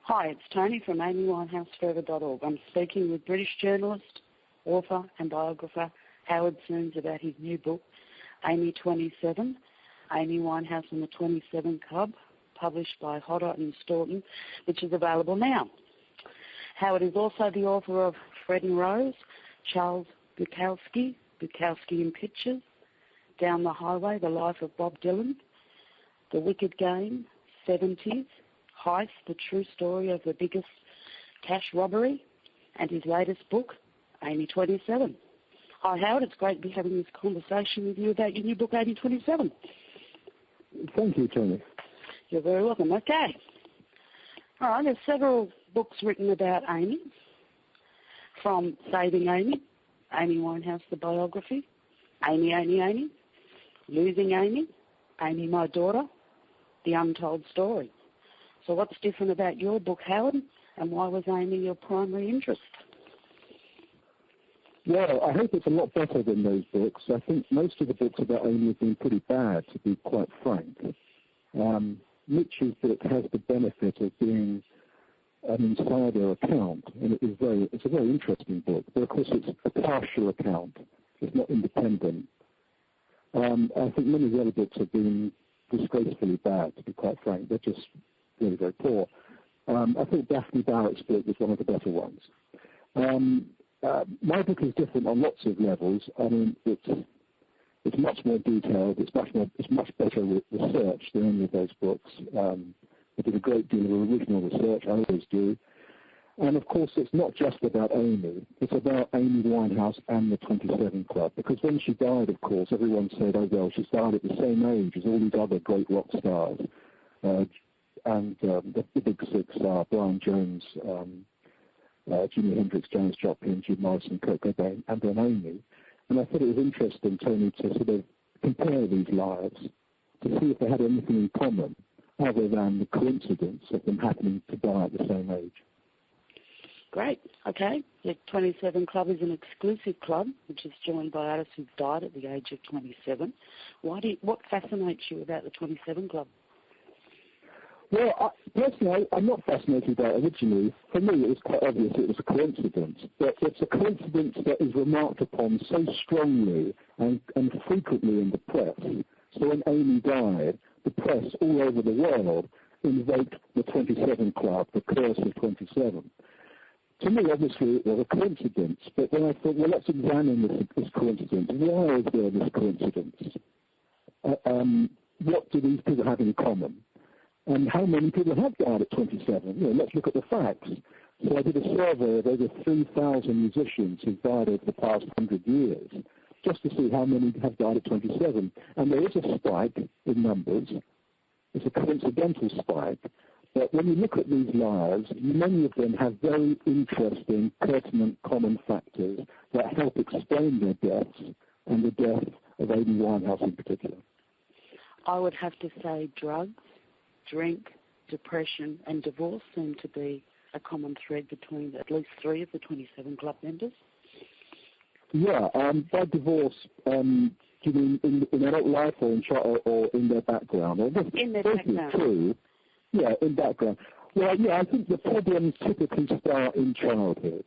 Hi, it's Tony from amywinehouseforever.org. I'm speaking with British journalist, author and biographer Howard Sounes about his new book, Amy 27, Amy Winehouse and the 27 Club, published by Hodder and Stoughton, which is available now. Howard is also the author of Fred and Rose, Charles Bukowski, Bukowski in Pictures, Down the Highway, The Life of Bob Dylan, The Wicked Game, 70s, Heist, the true story of the biggest cash robbery, and his latest book, Amy 27. Hi, Howard. It's great to be having this conversation with you about your new book, Amy 27. Thank you, Tony. You're very welcome. Okay. All right, there's several books written about Amy, from Saving Amy, Amy Winehouse, the biography, Amy, Amy, Amy, Losing Amy, Amy, My Daughter, The Untold Story. So what's different about your book, Howard, and why was Amy your primary interest? Well, I hope it's a lot better than those books. I think most of the books about Amy have been pretty bad, to be quite frank. Mitch's book has the benefit of being an insider account, and it's a very interesting book. But of course, it's a partial account. It's not independent. I think many of the other books have been disgracefully bad, to be quite frank. They're just very, very poor. I think Daphne Barrett's book was one of the better ones. My book is different on lots of levels. I mean, it's much more detailed. It's much better research than any of those books. I did a great deal of original research. I always do. And of course, it's not just about Amy. It's about Amy Winehouse and the 27 Club. Because when she died, of course, everyone said, "Oh well, she died at the same age as all these other great rock stars." And the big six are Brian Jones, Jimi Hendrix, Janis Joplin, Jim Morrison, Kurt Cobain, and then Amy. And I thought it was interesting, Tony, to sort of compare these lives to see if they had anything in common other than the coincidence of them happening to die at the same age. Great. Okay. The 27 Club is an exclusive club which is joined by artists who've died at the age of 27. What fascinates you about the 27 Club? Well, personally, I'm not fascinated by it originally. For me, it was quite obvious it was a coincidence. But it's a coincidence that is remarked upon so strongly and frequently in the press. So when Amy died, the press all over the world invoked the 27 Club, the curse of 27. To me, obviously, it was a coincidence. But then I thought, well, let's examine this coincidence. Why is there this coincidence? What do these people have in common? And how many people have died at 27? Let's look at the facts. So I did a survey of over 3,000 musicians who've died over the past 100 years, just to see how many have died at 27. And there is a spike in numbers. It's a coincidental spike. But when you look at these lives, many of them have very interesting, pertinent, common factors that help explain their deaths and the death of Amy Winehouse in particular. I would have to say drugs, drink, depression and divorce seem to be a common thread between at least 3 of the 27 Club members. Yeah, by divorce, do you mean in adult life or in their background? In their background. True. Yeah, in background. Well, yeah, I think the problems typically start in childhood.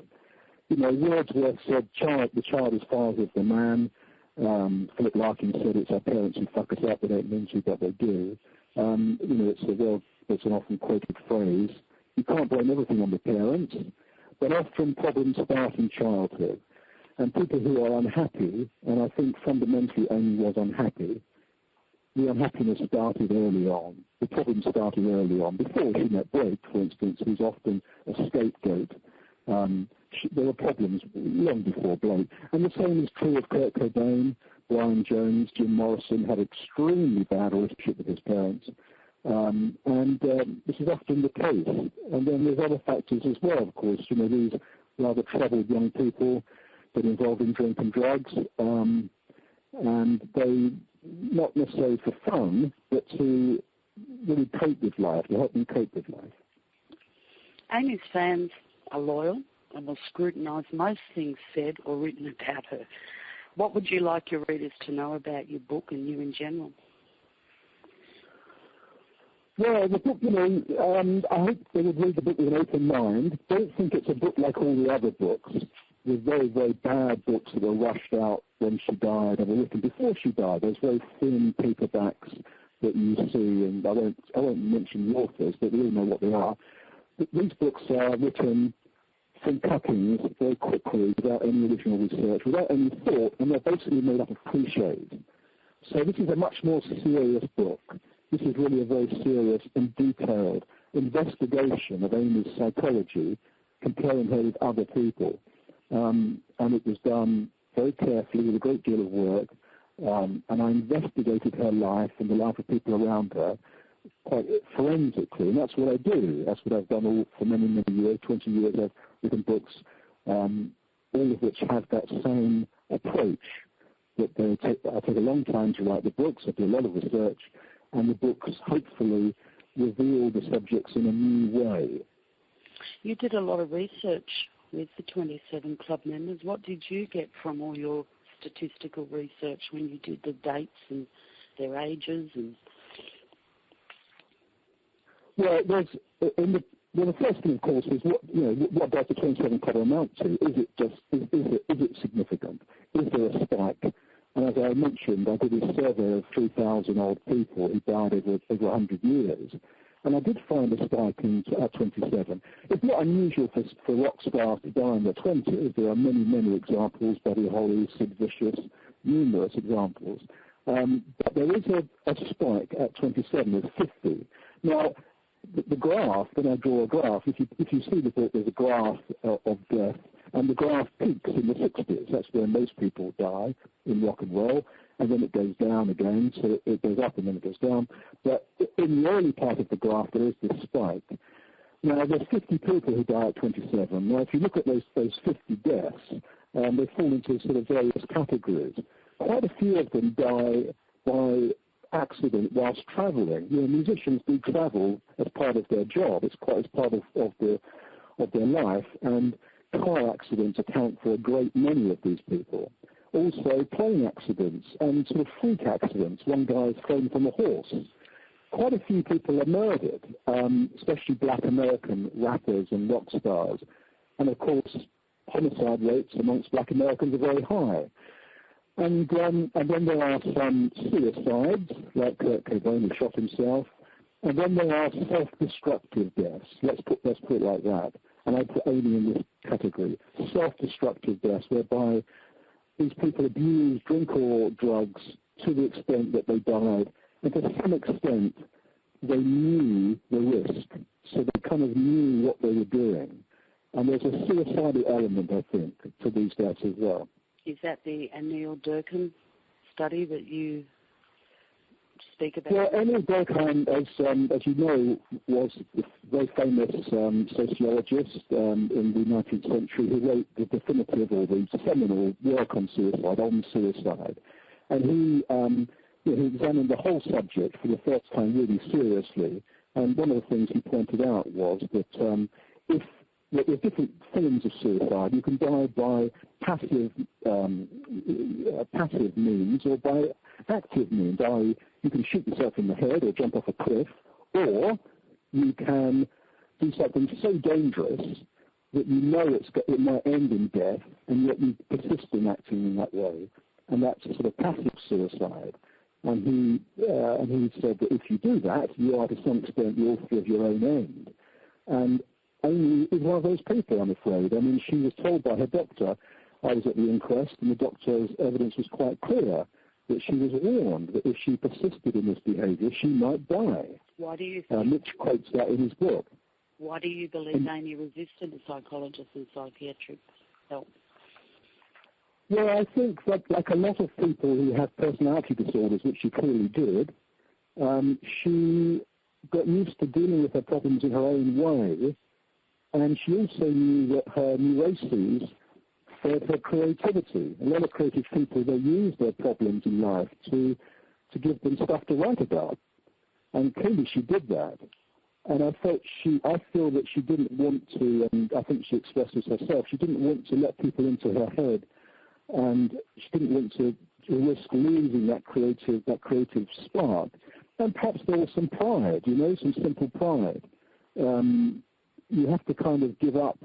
Wordsworth said, the child is father of the man. Philip Larkin said it's our parents who fuck us up, they don't mean to, but they do. It's an often quoted phrase. You can't blame everything on the parents, but often problems start in childhood. And people who are unhappy, and I think fundamentally Amy was unhappy, the unhappiness started early on. The problem started early on. Before she met Blake, for instance, who's often a scapegoat, there were problems long before Blake. And the same is true of Kurt Cobain, Brian Jones, Jim Morrison had an extremely bad relationship with his parents. This is often the case. And then there's other factors as well, of course. These rather troubled young people get involved in drink and drugs, and they, not necessarily for fun, but to really cope with life, to help them cope with life. Amy's fans are loyal and will scrutinise most things said or written about her. What would you like your readers to know about your book and you in general? Well, the book, I hope they would read the book with an open mind. Don't think it's a book like all the other books, the very, very bad books that were rushed out when she died and were written before she died. Those very thin paperbacks that you see, and I won't mention the authors, but we all know what they are. But these books are written from cuttings very quickly, without any original research, without any thought, and they're basically made up of cliches. So this is a much more serious book. This is really a very serious and detailed investigation of Amy's psychology, comparing her with other people. And it was done very carefully with a great deal of work. And I investigated her life and the life of people around her quite forensically. And that's what I do. That's what I've done for many, many years, 20 years. I've written books, all of which have that same approach. That I take a long time to write the books. I do a lot of research. And the books hopefully reveal the subjects in a new way. You did a lot of research with the 27 club members. What did you get from all your statistical research when you did the dates and their ages? And well, the first thing, of course, is what does the 27 club amount to? Is it significant? Is there a spike? And as I mentioned, I did a survey of 3,000 old people who died over 100 years. And I did find a spike at 27. It's not unusual for rock stars to die in their 20s. There are many, many examples, Buddy Holly, Sid Vicious, numerous examples. But there is a spike at 27 of 50. Now, the graph, when I draw a graph, if you see the book, there's a graph of death. And the graph peaks in the 60s. That's where most people die in rock and roll. And then it goes down again. So it goes up and then it goes down. But in the early part of the graph, there is this spike. Now, there's 50 people who die at 27. Now, if you look at those 50 deaths, they fall into sort of various categories. Quite a few of them die by accident whilst travelling. Musicians do travel as part of their job. It's quite as part of their life. And car accidents account for a great many of these people. Also, plane accidents and sort of freak accidents. One guy is thrown from a horse. Quite a few people are murdered, especially black American rappers and rock stars. And of course, homicide rates amongst black Americans are very high. And then there are some suicides, like Kurt Cobain, who shot himself. And then there are self-destructive deaths. Let's put it like that. And I put Amy in this category, self-destructive deaths, whereby these people abused drink or drugs to the extent that they died. And to some extent, they knew the risk. So they kind of knew what they were doing. And there's a suicidal element, I think, to these deaths as well. Is that the Emil Durkheim study that you speak about? Well, Emil Durkheim, as you know, was a very famous sociologist in the 19th century who wrote the definitive or the seminal work on suicide. And he examined the whole subject for the first time really seriously. And one of the things he pointed out was that if there's different forms of suicide, you can die by passive means or by active means, i.e. you can shoot yourself in the head or jump off a cliff, or you can do something so dangerous that you know it might end in death, and yet you persist in acting in that way. And that's a sort of passive suicide. And he said that if you do that, you are to some extent the author of your own end. And Amy is one of those people, I'm afraid. I mean, she was told by her doctor, I was at the inquest, and the doctor's evidence was quite clear, that she was warned that if she persisted in this behaviour, she might die. Why do you think? Mitch quotes that in his book. Why do you believe Amy resisted the psychologist and psychiatric help? Well, I think that, like a lot of people who have personality disorders, which she clearly did, she got used to dealing with her problems in her own way, and she also knew that her neuroses fed her creativity. A lot of creative people, they use their problems in life to give them stuff to write about. And clearly she did that. And I feel that she didn't want to, and I think she expressed this herself, she didn't want to let people into her head, and she didn't want to risk losing that creative spark. And perhaps there was some pride, some simple pride. You have to kind of give up.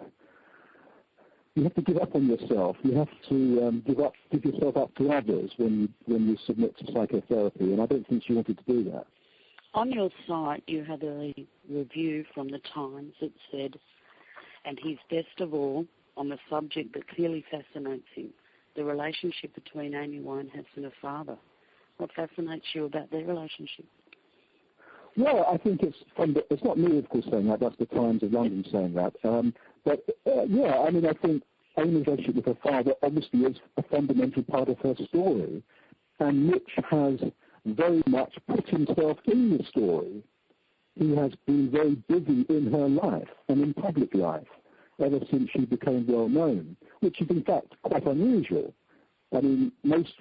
You have to give up on yourself. You have to give yourself up to others when you submit to psychotherapy. And I don't think she wanted to do that. On your site, you had a review from the Times that said, and he's best of all on the subject that clearly fascinates him, the relationship between Amy Winehouse and her father. What fascinates you about their relationship? Well, I think it's not me, of course, saying that. That's the Times of London saying that. I think Amy's relationship with her father obviously is a fundamental part of her story. And Mitch has very much put himself in the story. He has been very busy in her life and in public life ever since she became well known, which is in fact quite unusual. I mean, most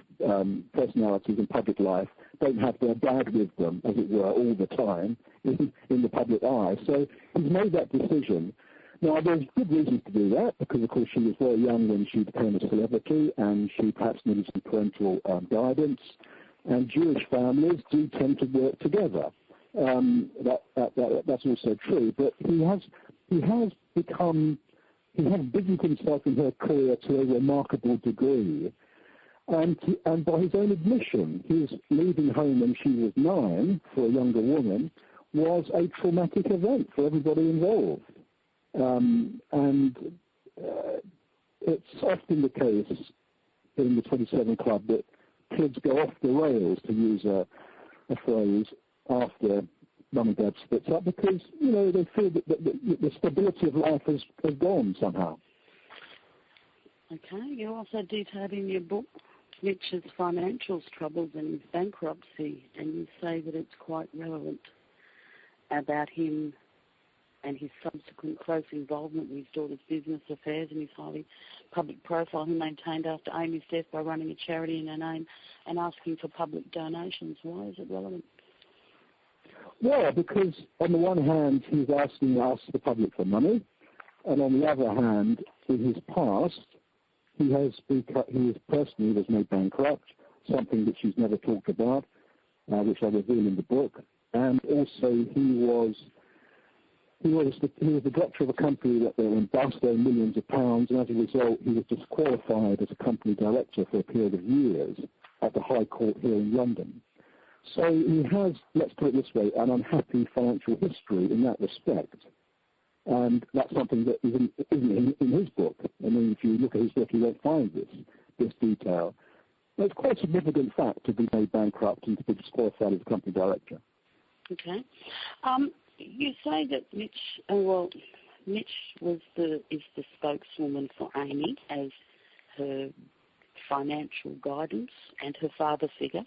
personalities in public life don't have their dad with them, as it were, all the time in the public eye. So he's made that decision. Now, there's good reasons to do that, because, of course, she was very young when she became a celebrity, and she perhaps needed some parental guidance. And Jewish families do tend to work together. That's also true. But he has busied himself in her career to a remarkable degree. And by his own admission, his leaving home when she was 9 for a younger woman was a traumatic event for everybody involved. It's often the case in the 27 Club that kids go off the rails, to use a phrase, after mum and dad splits up, because, they feel that the stability of life has gone somehow. Okay, you also detailed in your book Mitch's financial troubles and his bankruptcy, and you say that it's quite relevant about him and his subsequent close involvement in his daughter's business affairs and his highly public profile he maintained after Amy's death by running a charity in her name and asking for public donations. Why is it relevant? Well, because on the one hand, he's asking us, the public, for money, and on the other hand, in his past, he personally was made bankrupt, something that she's never talked about, which I reveal in the book. And also, he was the director of a company that went bust, owed millions of pounds, and as a result, he was disqualified as a company director for a period of years at the High Court here in London. So he has, let's put it this way, an unhappy financial history in that respect. And that's something that isn't in his book. I mean, if you look at his book, you won't find this detail. It's quite a significant fact to be made bankrupt and to be disqualified as a company director. Okay. You say that Mitch is the spokeswoman for Amy as her financial guidance and her father figure.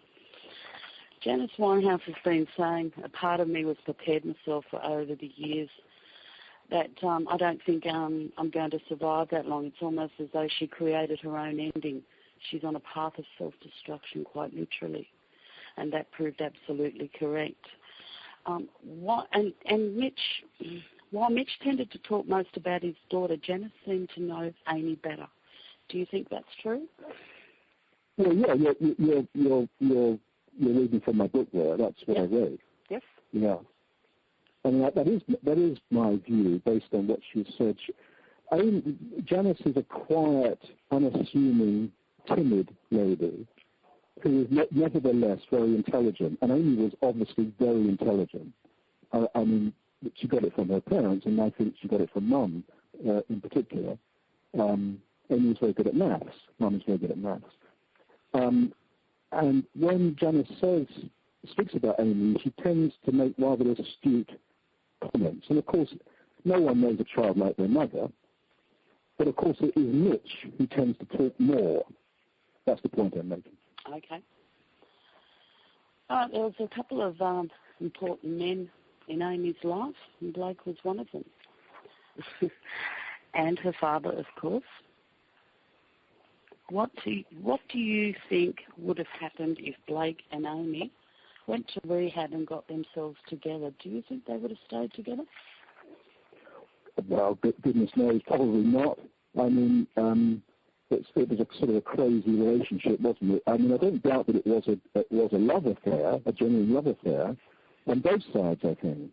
Janice Winehouse has been saying, a part of me was prepared myself for over the years that I don't think I'm going to survive that long. It's almost as though she created her own ending. She's on a path of self-destruction, quite literally, and that proved absolutely correct. While Mitch tended to talk most about his daughter, Janice seemed to know Amy better. Do you think that's true? Well, yeah, you're reading from my book there. That's what I read. Yes. Yeah. I mean, that is my view based on what she said. Janice is a quiet, unassuming, timid lady who is nevertheless very intelligent, and Amy was obviously very intelligent. I mean, she got it from her parents, and I think she got it from Mum in particular. Amy was very good at maths. Mum is very good at maths. And when Janice speaks about Amy, she tends to make rather astute comments. And of course, no one knows a child like their mother, but of course it is Mitch who tends to talk more. That's the point I'm making. Okay. There was a couple of important men in Amy's life, and Blake was one of them. And her father, of course. What do you think would have happened if Blake and Amy went to rehab and got themselves together? Do you think they would have stayed together? Well, goodness knows, probably not. I mean, it was a sort of a crazy relationship, wasn't it? I mean, I don't doubt that it was a love affair, a genuine love affair, on both sides, I think,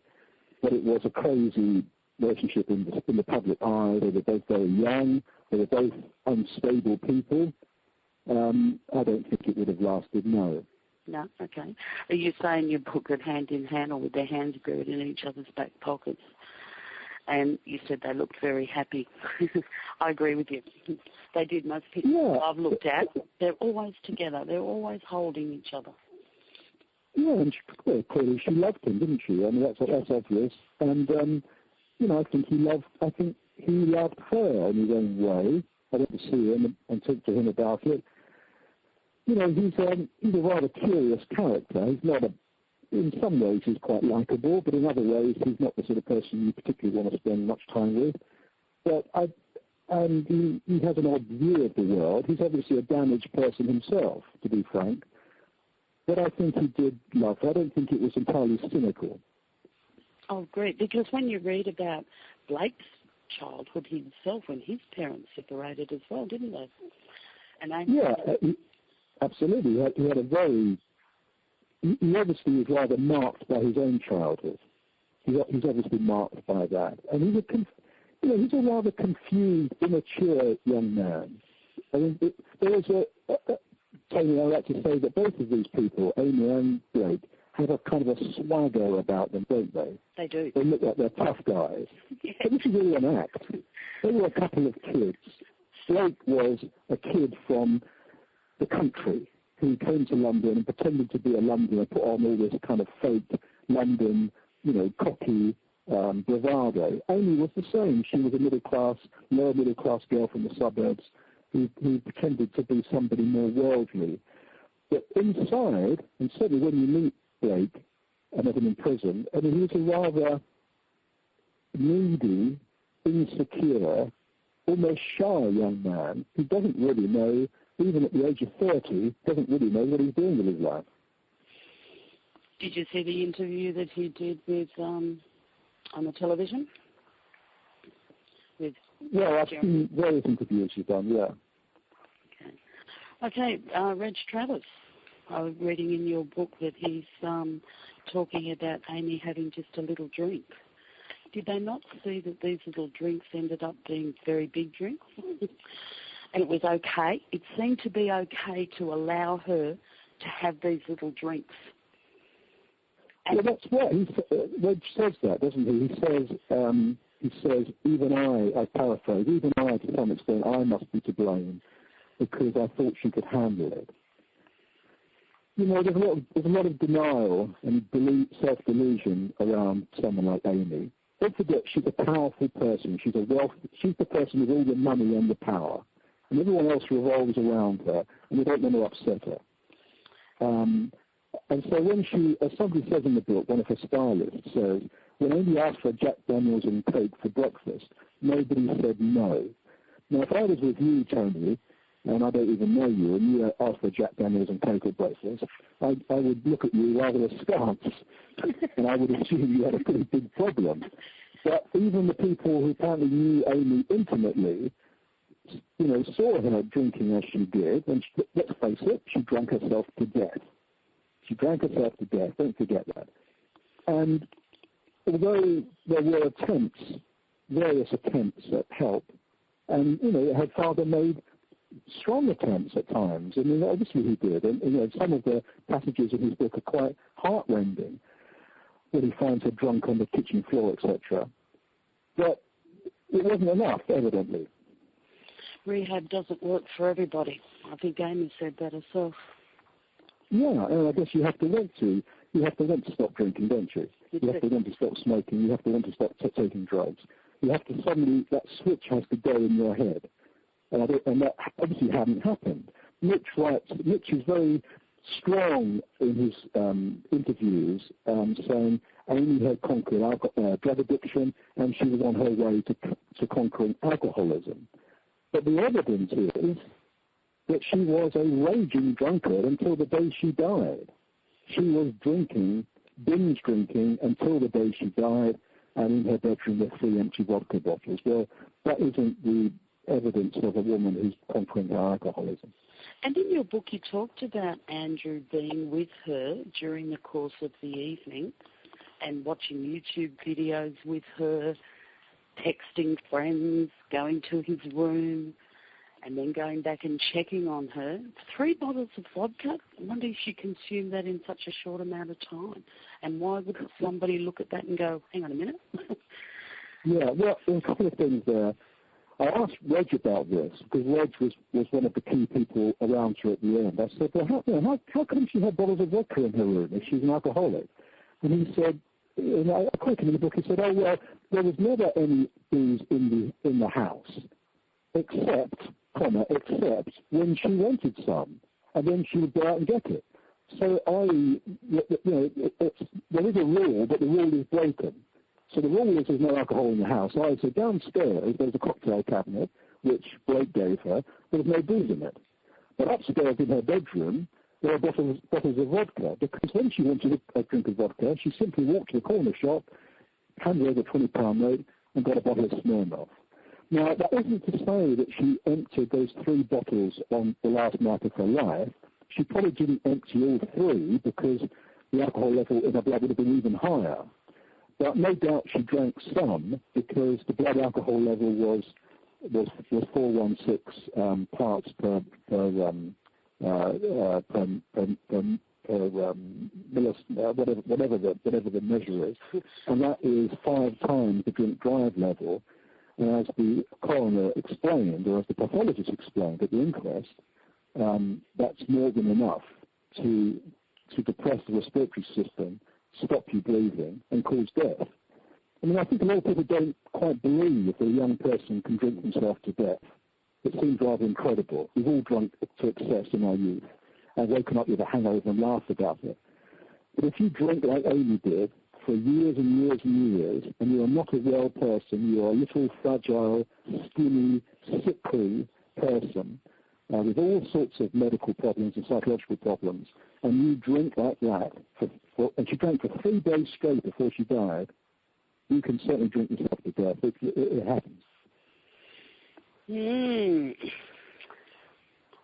that it was a crazy relationship in the public eye. They were both very young. They were both unstable people. I don't think it would have lasted, no. No? Okay. Are you saying your book had hand in hand or with their hands buried in each other's back pockets? And you said they looked very happy. I agree with you. They did. Most people I've looked at, they're always together. They're always holding each other. Yeah, and clearly she loved him, didn't she? I mean, that's obvious. And, I think he loved her in his own way. I went to see him and talk to him about it. He's a rather curious character. He's not in some ways he's quite likeable, but in other ways he's not the sort of person you particularly want to spend much time with. And he has an odd view of the world. He's obviously a damaged person himself, to be frank. But I think he did love her. I don't think it was entirely cynical. Oh, great. Because when you read about Blake's childhood himself, when his parents separated as well, didn't they? And absolutely. He had a very... He obviously was rather marked by his own childhood. He's obviously marked by that. And he's a rather confused, immature young man. I mean, there was Tony, I like to say that both of these people, Amy and Blake, have a kind of a swagger about them, don't they? They do. They look like they're tough guys. Yes. But this is all an act. They were a couple of kids. Blake was a kid from the country who came to London and pretended to be a Londoner, put on all this kind of fake London, cocky bravado. Amy was the same. She was a lower middle class girl from the suburbs who pretended to be somebody more worldly. But inside, and certainly when you meet Blake and met him in prison, I mean, he was a rather needy, insecure, almost shy young man who doesn't really know, even at the age of 30, doesn't really know what he's doing with his life. Did you see the interview that he did with on the television? Well, I've seen various interviews he's done, yeah. Okay, Reg Travis, I was reading in your book that he's talking about Amy having just a little drink. Did they not see that these little drinks ended up being very big drinks? And it was okay. It seemed to be okay to allow her to have these little drinks. And well, that's what Reg says that, doesn't he? He says, even I paraphrase, even I, to some extent, I must be to blame because I thought she could handle it. There's a lot of denial and self-delusion around someone like Amy. Don't forget, she's a powerful person. She's the person with all the money and the power. And everyone else revolves around her, and they don't want to upset her. And so when she, as somebody says in the book, one of her stylists says, when Amy asked for Jack Daniels and Coke for breakfast, nobody said no. Now, if I was with you, Tony, and I don't even know you, and you asked for Jack Daniels and Coke at breakfast, I would look at you rather askance, and I would assume you had a pretty big problem. But even the people who apparently knew Amy intimately, saw her drinking as she did, and let's face it, she drank herself to death. She drank herself to death, don't forget that. And although there were various attempts at help, and, her father made strong attempts at times. I mean, obviously he did. And, some of the passages in his book are quite heart-rending, when he finds her drunk on the kitchen floor, etc. But it wasn't enough, evidently. Rehab doesn't work for everybody. I think Amy said that herself. Yeah, and I guess you have to want to stop drinking, don't you? You have to want to stop smoking. You have to want to stop taking drugs. You have to suddenly, that switch has to go in your head. And that obviously hadn't happened. Mitch is very strong in his interviews, saying Amy had conquered drug addiction and she was on her way to conquering alcoholism. But the evidence is that she was a raging drunkard until the day she died. She was binge drinking until the day she died, and in her bedroom were 3 empty vodka bottles. Well, that isn't the evidence of a woman who's conquering her alcoholism. And in your book you talked about Andrew being with her during the course of the evening. and watching YouTube videos with her, texting friends, going to his room, and then going back and checking on her. 3 bottles of vodka? I wonder if she consumed that in such a short amount of time. And why would somebody look at that and go, hang on a minute? Yeah, well, there are a couple of things there. I asked Reg about this, because Reg was one of the key people around her at the end. I said, well, how come she had bottles of vodka in her room if she's an alcoholic? And he said, and I quote him in the book, he said, oh, well, there was never any booze in the house, except when she wanted some, and then she would go out and get it. So there is a rule, but the rule is broken. So the rule is there's no alcohol in the house. So downstairs there's a cocktail cabinet, which Blake gave her. There was no booze in it. But upstairs in her bedroom, there are bottles of vodka, because when she wanted a drink of vodka, she simply walked to the corner shop, handed over a £20 note, and got a bottle of Smirnoff. Now, that isn't to say that she emptied those 3 bottles on the last night of her life. She probably didn't empty all 3 because the alcohol level in her blood would have been even higher. But no doubt she drank some because the blood alcohol level was 416 parts per whatever the measure is, and that is 5 times the drink drive level. And as the coroner explained, or as the pathologist explained at the inquest, that's more than enough to depress the respiratory system, stop you breathing, and cause death. I mean, I think a lot of people don't quite believe that a young person can drink themselves to death. It seems rather incredible. We've all drunk to excess in our youth and woken up with a hangover and laughed about it. But if you drink like Amy did for years and years and years, and you are not a well person, you are a little fragile, skinny, sickly person with all sorts of medical problems and psychological problems, and you drink like that, and she drank for 3 days straight before she died, you can certainly drink yourself to death. It happens.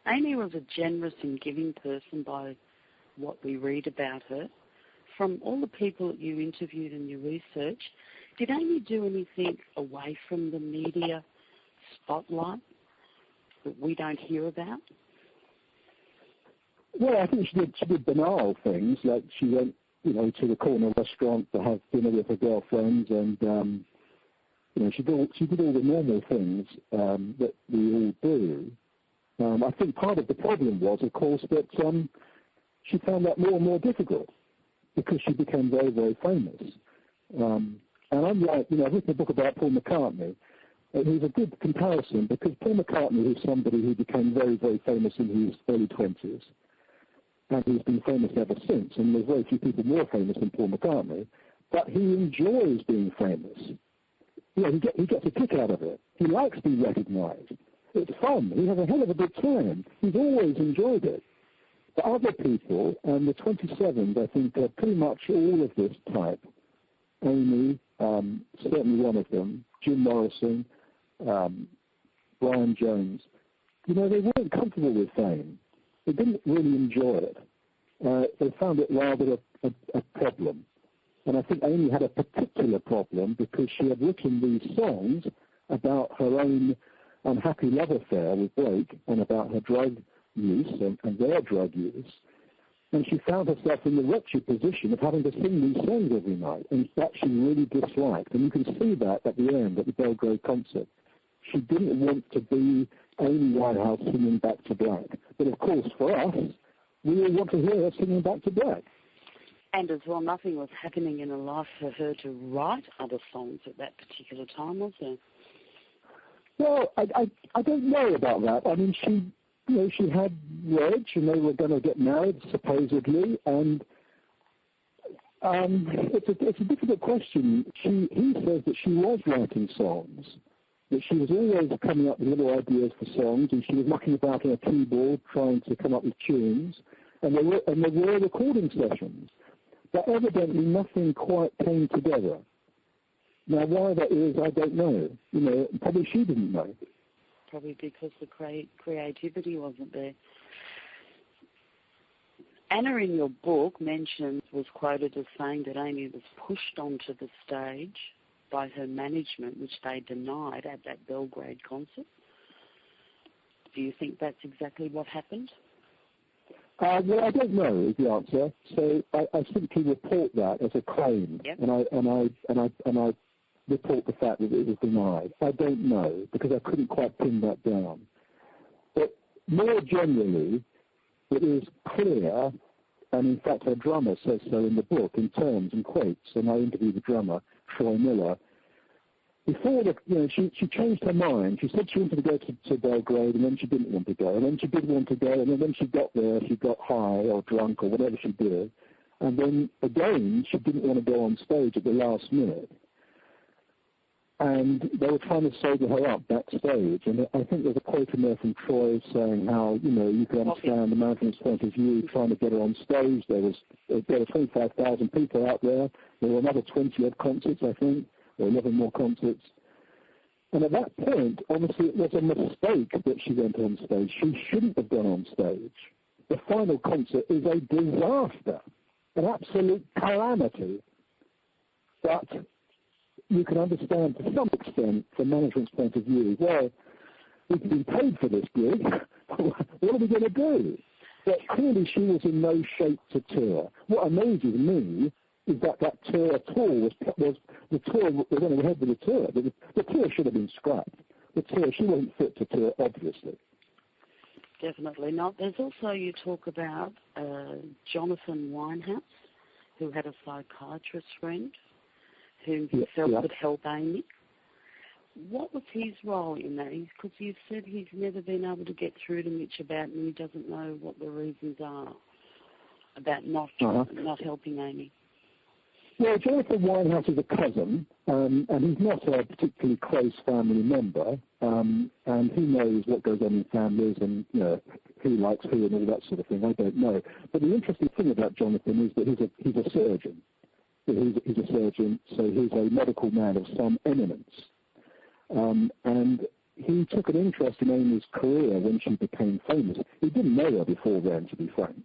Amy was a generous and giving person by what we read about her. From all the people that you interviewed in your research, did Amy do anything away from the media spotlight that we don't hear about? Well, I think she did banal things, like she went, to the corner restaurant to have dinner with her girlfriends, and she did all the normal things that we all do. I think part of the problem was, of course, that she found that more and more difficult because she became very, very famous. And unlike, I've written a book about Paul McCartney. It was a good comparison because Paul McCartney is somebody who became very, very famous in his early 20s. And he's been famous ever since. And there's very few people more famous than Paul McCartney. But he enjoys being famous. He gets a kick out of it. He likes being recognized. It's fun. He has a hell of a good time. He's always enjoyed it. But other people, and the 27s, I think, are pretty much all of this type. Amy, certainly one of them, Jim Morrison, Brian Jones, they weren't comfortable with fame. They didn't really enjoy it. They found it rather a problem. And I think Amy had a particular problem because she had written these songs about her own unhappy love affair with Blake and about her drug use and their drug use. And she found herself in the wretched position of having to sing these songs every night, and that she really disliked. And you can see that at the end, at the Belgrade concert. She didn't want to be Amy Winehouse singing Back to Black. But of course, for us, we all want to hear her singing Back to Black. And as well, nothing was happening in her life for her to write other songs at that particular time, was there? Well, I don't know about that. I mean, she had Reg, and they were going to get married, supposedly, and it's a difficult question. He says that she was writing songs, that she was always coming up with little ideas for songs, and she was mucking about on a keyboard trying to come up with tunes, and there were recording sessions. But evidently nothing quite came together. Now, why that is, I don't know. Probably she didn't know. Probably because the creativity wasn't there. Anna in your book was quoted as saying that Amy was pushed onto the stage by her management, which they denied at that Belgrade concert. Do you think that's exactly what happened? Well, I don't know is the answer. So I simply report that as a claim, yep. and I report the fact that it was denied. I don't know because I couldn't quite pin that down. But more generally, it is clear, and in fact her drummer says so in the book in terms and quotes, and I interviewed the drummer, Troy Miller. Before she changed her mind. She said she wanted to go to Belgrade, and then she didn't want to go, and then she did want to go, and then when she got there, she got high or drunk or whatever she did, and then again she didn't want to go on stage at the last minute. And they were trying to sober her up backstage. And I think there's a quote in there from Troy saying how, you can understand the management's point of view trying to get her on stage. There were 25,000 people out there. There were another 20-odd concerts, I think, or 11 more concerts. And at that point, honestly, it was a mistake that she went on stage. She shouldn't have gone on stage. The final concert is a disaster, an absolute calamity. But you can understand to some extent from management's point of view, well, we've been paid for this gig, what are we going to do? But clearly she was in no shape to tour. What amazes me is that tour was the tour was going ahead with the tour. The tour should have been scrapped. The tour, she wasn't fit to tour, obviously. Definitely not. There's also, you talk about Jonathan Winehouse, who had a psychiatrist friend whom he felt would help Amy. What was his role in that? Because you said he's never been able to get through to Mitch about it, and he doesn't know what the reasons are about not helping Amy. Well, Jonathan Winehouse is a cousin, and he's not a particularly close family member, and he knows what goes on in families and who likes who and all that sort of thing. I don't know. But the interesting thing about Jonathan is that he's a surgeon. He's a surgeon, so he's a medical man of some eminence. And he took an interest in Amy's career when she became famous. He didn't know her before then, to be frank.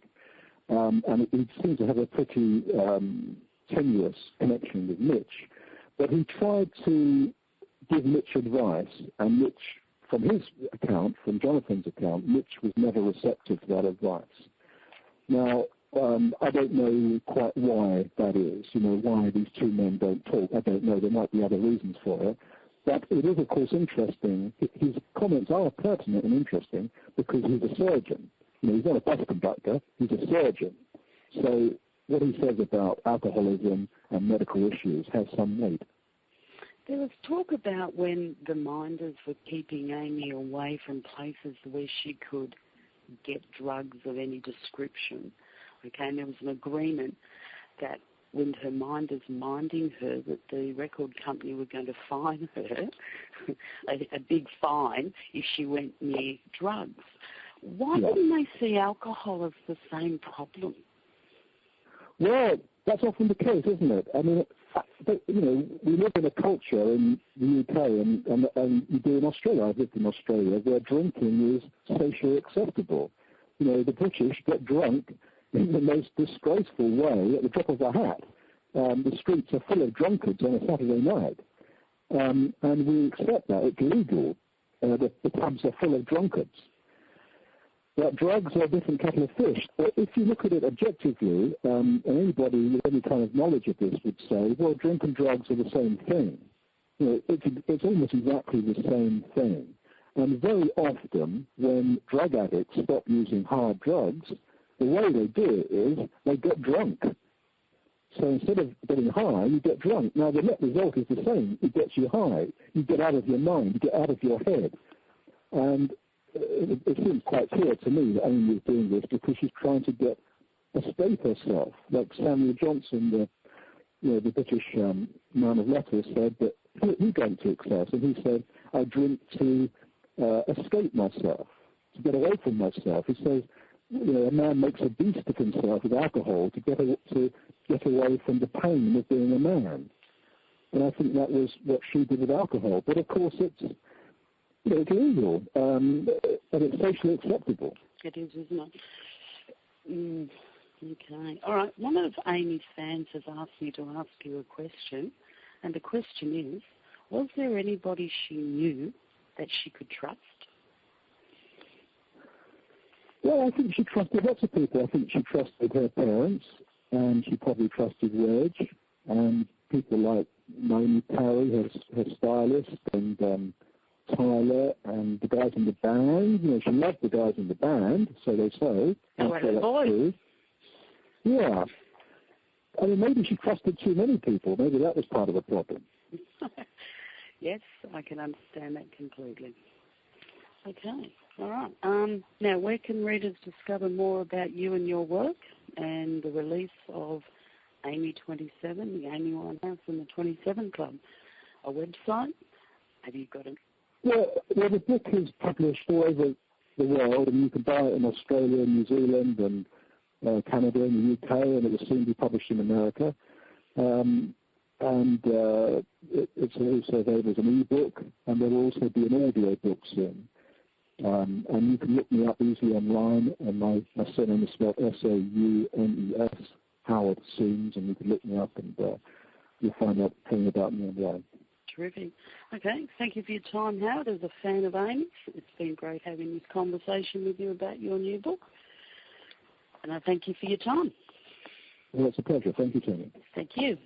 And he seemed to have a pretty tenuous connection with Mitch. But he tried to give Mitch advice, and Mitch, from his account, from Jonathan's account, Mitch was never receptive to that advice. Now, I don't know quite why that is, why these two men don't talk. I don't know. There might be other reasons for it. But it is, of course, interesting. His comments are pertinent and interesting because he's a surgeon. He's not a bus conductor. He's a surgeon. So what he says about alcoholism and medical issues has some weight. There was talk about when the Minders were keeping Amy away from places where she could get drugs of any description. Okay, and there was an agreement that when her minders minding her, that the record company were going to fine her a big fine if she went near drugs. Why didn't they see alcohol as the same problem? Well, that's often the case, isn't it? I mean, we live in a culture in the UK and you do in Australia. I've lived in Australia where drinking is socially acceptable. The British get drunk in the most disgraceful way at the drop of a hat. The streets are full of drunkards on a Saturday night. And we accept that. It's legal. The pubs are full of drunkards. But drugs are a different kettle of fish. But if you look at it objectively, and anybody with any kind of knowledge of this would say, well, drink and drugs are the same thing. It's almost exactly the same thing. And very often, when drug addicts stop using hard drugs, the way they do it is they get drunk. So instead of getting high, you get drunk. Now, the net result is the same. It gets you high. You get out of your mind. You get out of your head. And it seems quite clear to me that Amy is doing this because she's trying to escape herself. Like Samuel Johnson, the British man of letters, said that he drank to excess. And he said, I drink to escape myself, to get away from myself. He says, a man makes a beast of himself with alcohol to get away from the pain of being a man. And I think that was what she did with alcohol. But of course, it's legal and it's socially acceptable. It is, isn't it? Okay. All right. One of Amy's fans has asked me to ask you a question, and the question is, was there anybody she knew that she could trust? Well, I think she trusted lots of people. I think she trusted her parents, and she probably trusted Reg, and people like Naomi Perry, her stylist, and Tyler, and the guys in the band. You know, she loved the guys in the band, so they say. Boy. Yeah. I mean, maybe she trusted too many people. Maybe that was part of the problem. Yes, I can understand that completely. Okay. All right. Now, where can readers discover more about you and your work and the release of Amy 27, the Amy Winehouse and the 27 Club? A website? Have you got it? Well, the book is published all over the world, and you can buy it in Australia, New Zealand, and Canada, and the UK, and it will soon be published in America. It's also available as an e-book, and there will also be an audio book soon. And you can look me up easily online, and my surname is spelled Sounes, Howard Sounes, and you can look me up, and you'll find out everything about me online. Terrific. Okay, thank you for your time, Howard. As a fan of Amy's, it's been great having this conversation with you about your new book. And I thank you for your time. Well, it's a pleasure. Thank you, Tony. Thank you.